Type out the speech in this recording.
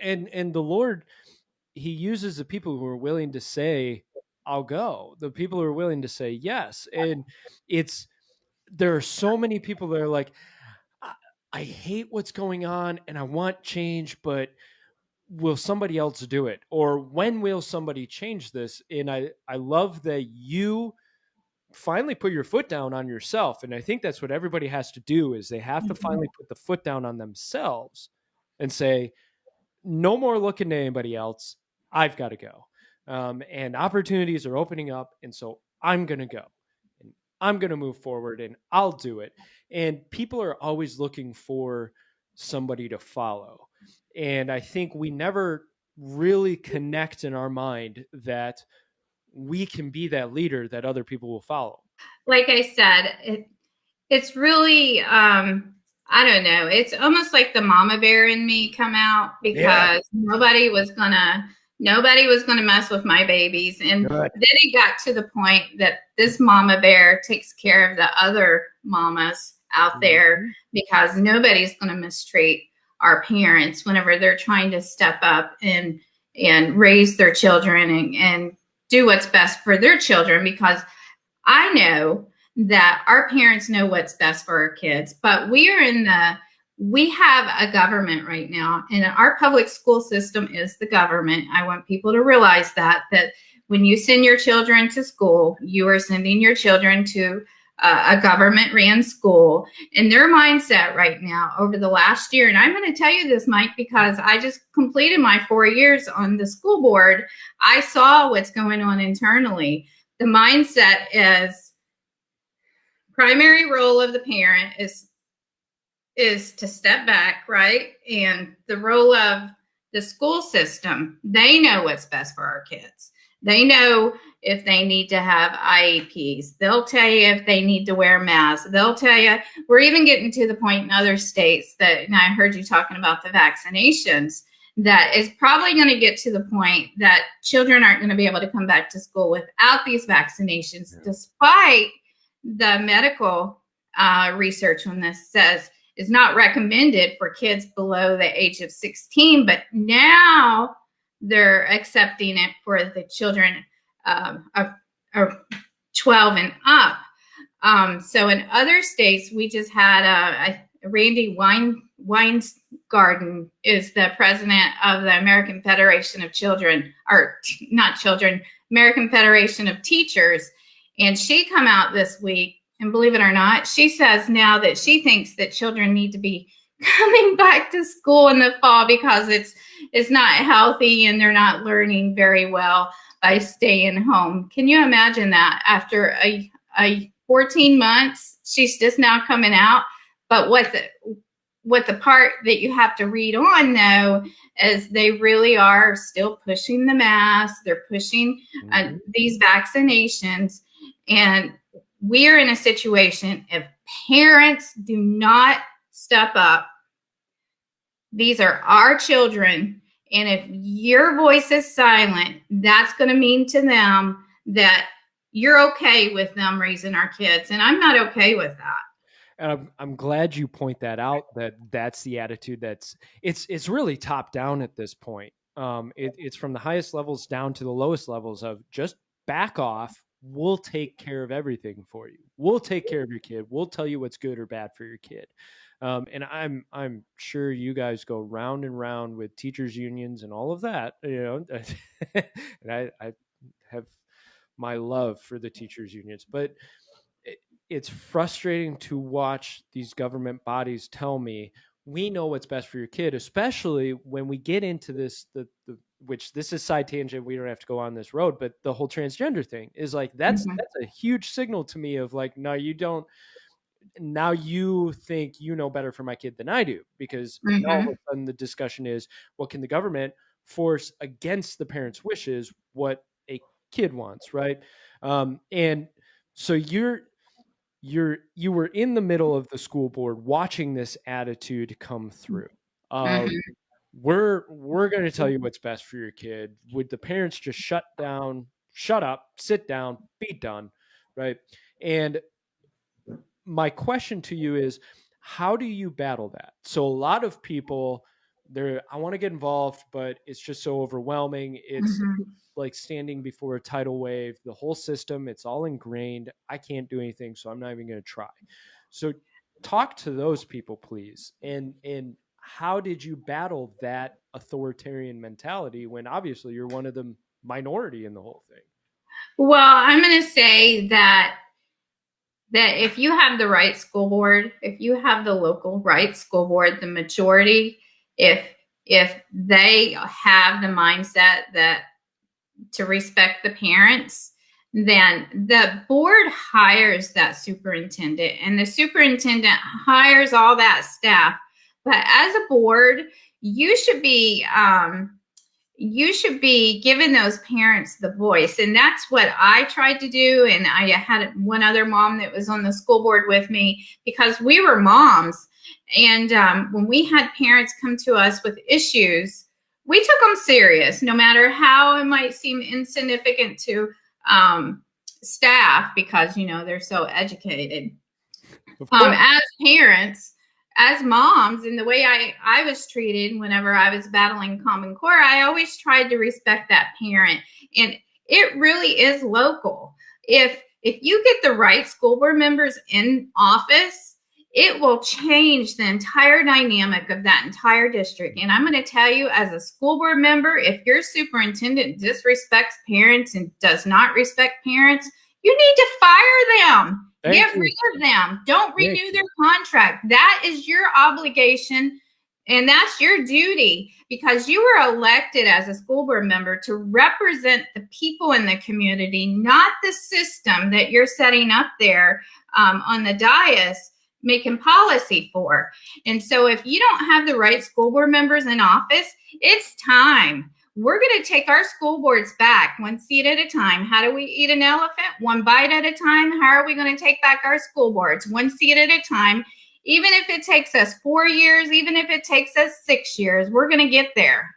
And the Lord, he uses the people who are willing to say, I'll go. The people who are willing to say yes. And it's, there are so many people that are like, I, I hate what's going on and I want change, but will somebody else do it? Or when will somebody change this? And I love that you finally put your foot down on yourself. And I think that's what everybody has to do, is they have to finally put the foot down on themselves and say, no more looking to anybody else. I've got to go. And opportunities are opening up. And so I'm going to go and I'm going to move forward and I'll do it. And people are always looking for somebody to follow. And I think we never really connect in our mind that we can be that leader that other people will follow. Like I said, it's really I don't know. It's almost like the mama bear in me come out, Yeah. because nobody was gonna mess with my babies. And Good. then it got to the point that this mama bear takes care of the other mamas out there, Mhm. because nobody's gonna mistreat our parents whenever they're trying to step up and raise their children and do what's best for their children. Because I know that our parents know what's best for our kids, but we have a government right now, and our public school system is the government. I want people to realize that when you send your children to school, you are sending your children to a government ran school. And their mindset right now over the last year, and I'm going to tell you this, Mike, because I just completed my 4 years on the school board. I saw what's going on internally. The mindset is primary role of the parent is to step back, right? And the role of the school system, they know what's best for our kids. They know if they need to have IEPs. They'll tell you if they need to wear masks. They'll tell you. We're even getting to the point in other states that, and I heard you talking about the vaccinations, that is probably going to get to the point that children aren't going to be able to come back to school without these vaccinations, Yeah. despite the medical research on this says is not recommended for kids below the age of 16, but now they're accepting it for the children of 12 and up. So in other states, we just had Randy Weingarten is the president of the American Federation of Children, or not children, American Federation of Teachers. And she come out this week, and believe it or not, she says now that she thinks that children need to be coming back to school in the fall because it's not healthy and they're not learning very well by staying home. Can you imagine that after a 14 months, she's just now coming out? But what the part that you have to read on, though, is they really are still pushing the mask. They're pushing these vaccinations. And we're in a situation, if parents do not step up, these are our children. And if your voice is silent, that's going to mean to them that you're okay with them raising our kids. And I'm not okay with that. And I'm glad you point that out, that that's the attitude it's really top down at this point. It's from the highest levels down to the lowest levels of just back off. We'll take care of everything for you. We'll take care of your kid. We'll tell you what's good or bad for your kid. And I'm sure you guys go round and round with teachers unions and all of that, and I have my love for the teachers unions, but it's frustrating to watch these government bodies tell me we know what's best for your kid, especially when we get into this which this is side tangent, we don't have to go on this road, but the whole transgender thing is like Mhm. that's a huge signal to me of like, no, you don't. Now you think you know better for my kid than I do, because now all of Mhm. a sudden the discussion is, well, can the government force against the parents' wishes what a kid wants, right? And so you were in the middle of the school board watching this attitude come through of, Mhm. we're going to tell you what's best for your kid. Would the parents just shut up, sit down, be done, right? And my question to you is, how do you battle that? So a lot of people I want to get involved, but it's just so overwhelming. It's Mhm. like standing before a tidal wave. The whole system, it's all ingrained. I can't do anything, so I'm not even going to try. So talk to those people, please. And how did you battle that authoritarian mentality when obviously you're one of the minority in the whole thing? Well, I'm going to say that if you have the right school board, if you have the local right school board, the majority, if if they have the mindset that to respect the parents, then the board hires that superintendent and the superintendent hires all that staff. But as a board, you should be you should be giving those parents the voice. And that's what I tried to do. And I had one other mom that was on the school board with me because we were moms. And when we had parents come to us with issues, we took them serious, no matter how it might seem insignificant to staff because, they're so educated. Of course. As parents, as moms, and the way I was treated whenever I was battling Common Core, I always tried to respect that parent. And it really is local. If you get the right school board members in office, it will change the entire dynamic of that entire district. And I'm going to tell you, as a school board member, if your superintendent disrespects parents and does not respect parents, you need to fire them. Get rid of them. Don't renew their contract. That is your obligation and that's your duty because you were elected as a school board member to represent the people in the community, not the system that you're setting up there on the dais making policy for. And so if you don't have the right school board members in office, it's time. We're going to take our school boards back one seat at a time. How do we eat an elephant? One bite at a time. How are we going to take back our school boards? One seat at a time. Even if it takes us 4 years, even if it takes us 6 years, we're going to get there.